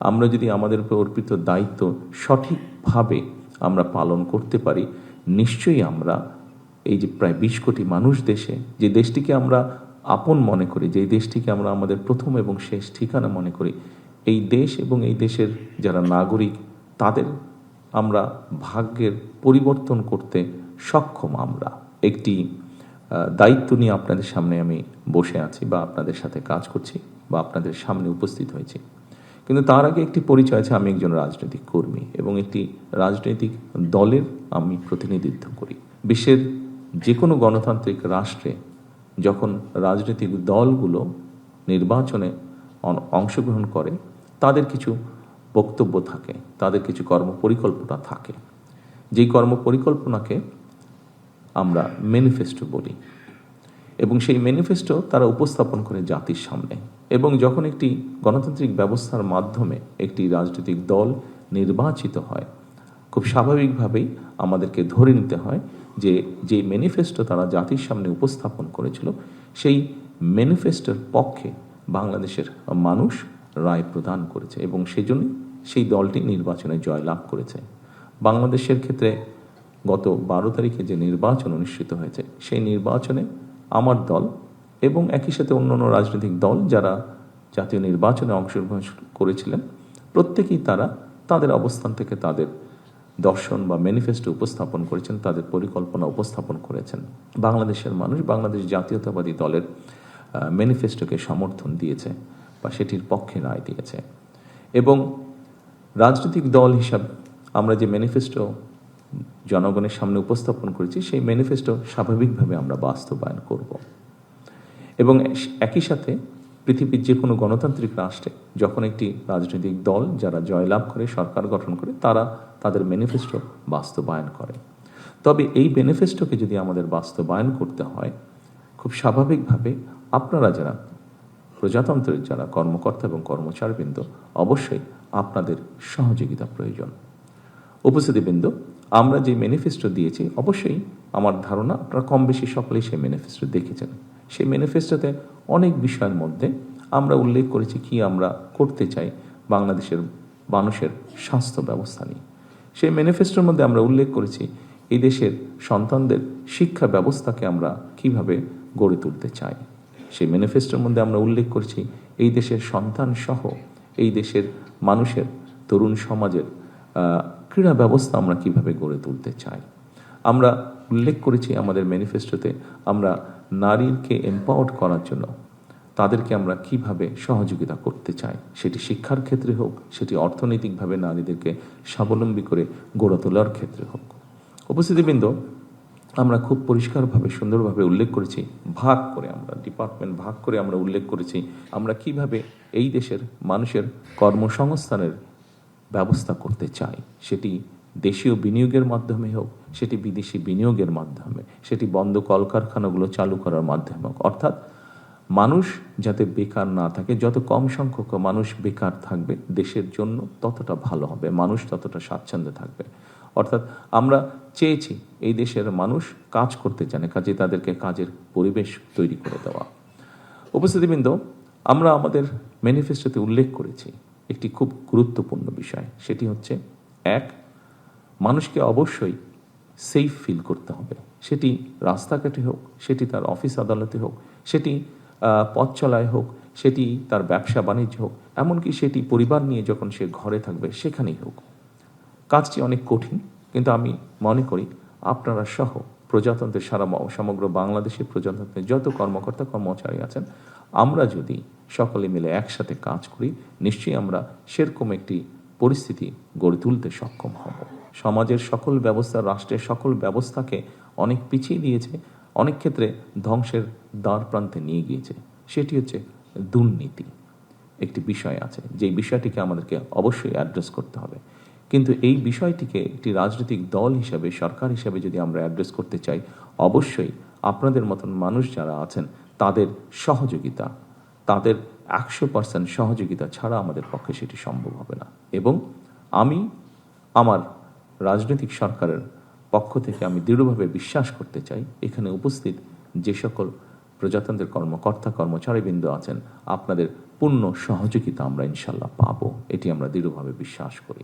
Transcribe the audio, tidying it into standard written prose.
আমরা যদি আমাদের উপর অর্পিত দায়িত্ব সঠিকভাবে আমরা পালন করতে পারি, নিশ্চয়ই আমরা এই যে প্রায় ২০ কোটি মানুষ দেশে, যে দেশটিকে আমরা আপন মনে করি, যে দেশটিকে আমরা আমাদের প্রথম এবং শেষ ঠিকানা মনে করি, এই দেশ এবং এই দেশের যারা নাগরিক, তাদের আমরা ভাগ্যের পরিবর্তন করতে সক্ষম। আমরা একটি দায়িত্ব নিয়ে আপনাদের সামনে আমি বসে আছি, বা আপনাদের সাথে কাজ করছি, বা আপনাদের সামনে উপস্থিত হয়েছি। কিন্তু তার আগে একটি পরিচয় আছে, আমি একজন রাজনৈতিক কর্মী এবং একটি রাজনৈতিক দলের আমি প্রতিনিধিত্ব করি। বিশ্বের যে কোনো গণতান্ত্রিক রাষ্ট্রে যখন রাজনৈতিক দলগুলো নির্বাচনে অংশগ্রহণ করে, তাদের কিছু বক্তব্য থাকে, তাদের কিছু কর্মপরিকল্পনা থাকে, যেই কর্মপরিকল্পনাকে আমরা ম্যানিফেস্টো বলি, এবং সেই ম্যানিফেস্টো তারা উপস্থাপন করে জাতির সামনে। এবং যখন একটি গণতান্ত্রিক ব্যবস্থার মাধ্যমে একটি রাজনৈতিক দল নির্বাচিত হয়, খুব স্বাভাবিকভাবেই আমাদেরকে ধরে নিতে হয় যে যে ম্যানিফেস্টো তারা জাতির সামনে উপস্থাপন করেছিল, সেই ম্যানিফেস্টোর পক্ষে বাংলাদেশের মানুষ রায় প্রদান করেছে, এবং সেজন্য সেই দলটি নির্বাচনে জয়লাভ করেছে। বাংলাদেশের ক্ষেত্রে গত 12 তারিখে যে নির্বাচন অনুষ্ঠিত হয়েছে, সেই নির্বাচনে আমার দল এবং একই সাথে অন্যান্য রাজনৈতিক দল যারা জাতীয় নির্বাচনে অংশগ্রহণ করেছিলেন, প্রত্যেকেই তারা তাদের অবস্থান থেকে তাদের দর্শন বা ম্যানিফেস্টো উপস্থাপন করেছেন, তাদের পরিকল্পনা উপস্থাপন করেছেন। বাংলাদেশের মানুষ বাংলাদেশ জাতীয়তাবাদী দলের ম্যানিফেস্টোকে সমর্থন দিয়েছে বা সেটির পক্ষে রায় দিয়েছে। এবং রাজনৈতিক দল হিসাবে আমরা যে ম্যানিফেস্টো জনগণের সামনে উপস্থাপন করেছি, সেই ম্যানিফেস্টো স্বাভাবিকভাবে আমরা বাস্তবায়ন করব। এবং একই সাথে পৃথিবীর যে কোনো গণতান্ত্রিক রাষ্ট্রে যখন একটি রাজনৈতিক দল যারা জয়লাভ করে, সরকার গঠন করে, তারা তাদের ম্যানিফেস্টো বাস্তবায়ন করে। তবে এই ম্যানিফেস্টোকে যদি আমাদের বাস্তবায়ন করতে হয়, খুব স্বাভাবিকভাবে আপনারা যারা প্রজাতন্ত্রের যারা কর্মকর্তা এবং কর্মচারীবৃন্দ, অবশ্যই আপনাদের সহযোগিতা প্রয়োজন। উপস্থিতিবৃন্দ, আমরা যে ম্যানিফেস্টো দিয়েছি, অবশ্যই আমার ধারণা আপনারা কম বেশি সকলেই সেই ম্যানিফেস্টো দেখেছেন। সেই ম্যানিফেস্টোতে অনেক বিষয়ের মধ্যে আমরা উল্লেখ করেছি কি আমরা করতে চাই বাংলাদেশের মানুষের স্বাস্থ্য ব্যবস্থা নিয়ে। সেই ম্যানিফেস্টোর মধ্যে আমরা উল্লেখ করেছি এই দেশের সন্তানদের শিক্ষা ব্যবস্থাকে আমরা কিভাবে গড়ে তুলতে চাই। সেই ম্যানিফেস্টোর মধ্যে আমরা উল্লেখ করেছি এই দেশের সন্তান সহ এই দেশের মানুষের, তরুণ সমাজের ক্রীড়া ব্যবস্থা আমরা কিভাবে গড়ে তুলতে চাই। আমরা উল্লেখ করেছি আমাদের ম্যানিফেস্টোতে আমরা নারীকে এম্পাওয়ার্ড করার জন্য তাদেরকে আমরা কিভাবে সহযোগিতা করতে চাই, সেটি শিক্ষার ক্ষেত্রে হোক, সেটি অর্থনৈতিকভাবে নারীদেরকে স্বাবলম্বী করে গড়ে তোলার ক্ষেত্রে হোক। উপস্থিতিবৃন্দ, আমরা খুব পরিষ্কারভাবে সুন্দরভাবে উল্লেখ করেছি, ভাগ করে আমরা ডিপার্টমেন্ট ভাগ করে আমরা উল্লেখ করেছি আমরা কিভাবে এই দেশের মানুষের কর্মসংস্থানের ব্যবস্থা করতে চাই, সেটি দেশীয় বিনিয়োগের মাধ্যমে হোক, সেটি বিদেশি বিনিয়োগের মাধ্যমে, সেটি বন্ধ কলকারখানাগুলো চালু করার মাধ্যমে হোক। অর্থাৎ মানুষ যাতে বেকার না থাকে, যত কম সংখ্যক মানুষ বেকার থাকবে দেশের জন্য ততটা ভালো হবে, মানুষ ততটা স্বাচ্ছন্দ্যে থাকবে। অর্থাৎ আমরা চেয়েছি এই দেশের মানুষ কাজ করতে জানে, কাজে তাদেরকে কাজের পরিবেশ তৈরি করে দেওয়া। উপস্থিতিবৃন্দ, আমরা আমাদের ম্যানিফেস্টোতে উল্লেখ করেছি একটি খুব গুরুত্বপূর্ণ বিষয়, সেটি হচ্ছে এক, মানুষকে অবশ্যই সেফ ফিল করতে হবে, সেটি রাস্তাঘাটে হোক, সেটি তার অফিস আদালতে হোক, সেটি পথ চলায় হোক, সেটি তার ব্যবসা বাণিজ্য হোক, এমনকি সেটি পরিবার নিয়ে যখন সে ঘরে থাকবে সেখানেই হোক। কাজটি অনেক কঠিন, কিন্তু আমি মনে করি আপনারা সহ প্রজাতন্ত্রের সমগ্র বাংলাদেশের প্রজাতন্ত্রের যত কর্মকর্তা কর্মচারী আছেন, আমরা যদি সকলে মিলে একসাথে কাজ করি, নিশ্চয়ই আমরা সেরকম একটি পরিস্থিতি গড়ে তুলতে সক্ষম হব। সমাজের সকল ব্যবস্থা, রাষ্ট্রের সকল ব্যবস্থাকে অনেক পিছিয়ে দিয়েছে, অনেক ক্ষেত্রে ধ্বংসের দ্বার প্রান্তে নিয়ে গিয়েছে, সেটি হচ্ছে দুর্নীতি। একটি বিষয় আছে, যেই বিষয়টিকে আমাদেরকে অবশ্যই অ্যাড্রেস করতে হবে। কিন্তু এই বিষয়টিকে একটি রাজনৈতিক দল হিসাবে, সরকার হিসাবে যদি আমরা অ্যাড্রেস করতে চাই, অবশ্যই আপনাদের মতন মানুষ যারা আছেন তাদের সহযোগিতা, তাদের 100% সহযোগিতা ছাড়া আমাদের পক্ষে সেটি সম্ভব হবে না। এবং আমি আমার রাজনৈতিক সরকারের পক্ষ থেকে আমি দৃঢ়ভাবে বিশ্বাস করতে চাই, এখানে উপস্থিত যে সকল প্রজাতন্ত্রের কর্মকর্তা কর্মচারীবৃন্দ আছেন, আপনাদের পূর্ণ সহযোগিতা আমরা ইনশাল্লাহ পাবো, এটি আমরা দৃঢ়ভাবে বিশ্বাস করি।